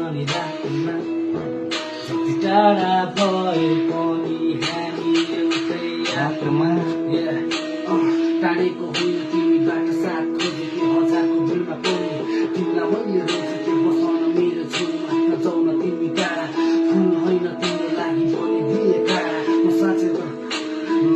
अनि रातमा जति टाढा भए पनि हामी एउटै यात्रामा टाढेको होइन तिमीबाट साथ खोजेको हजारको दिनमा पनि तिमीलाई मैले रोजेको बसाउन मेरो छेउमा नजाउन तिमी टाढा फुल होइन तिम्रो लागि पनि दिए काँडा म साँच्चै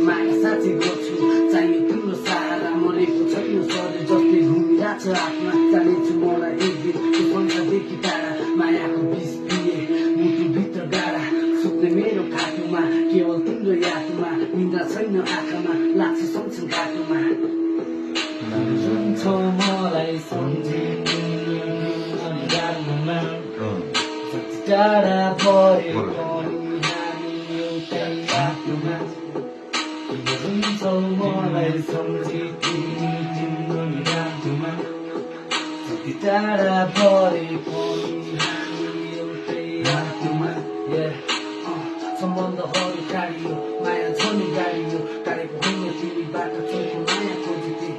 माया साँच्चै गर्छु चाहियो तिम्रो सहारा मरेको छैन सधैँ जस्तै घुमिरहेछ आत्मा जानेछु मलाई एक दिन त्यो संसारदेखि टाढा मायाको बिस दिए मुटुभित्र गाडा सुत्ने मेरो खाटुमा केवल तिम्रो यादमा निन्द्रा छैन आँखामा लाग्छ सँगसँग घाटुमा छ मलाई सम्झिनु अनि रातमा जति टाढा भए पनि हामी एउटै बाटोमा हुन्छौ मलाई सम्झिनु अनि रातमा जति टाढा भए पनि हामी एउटै बाटोमा सम्बन्धहरू टाढियो माया झन् गाडियो टाढेको होइन तिमीबाट चोखो माया खोजेथे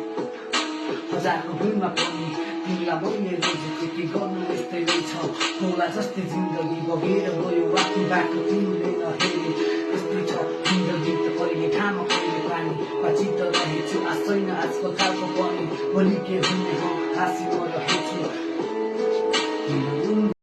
हजारको भुइँमा पनि तिमीलाई मैले रोजेथे के गर्नु यस्तै रहेछ खोला जस्तै जिन्दगी बगेर गयो आफ्नो बाटो तिमीले नहेरे यस्तै छ जिन्दगी त कहिले ठाउँमा कहिले पानी चित्त रहेछु आज छैन आजको खालको पनि भोलि के हुने हो हाँसी म रहेछु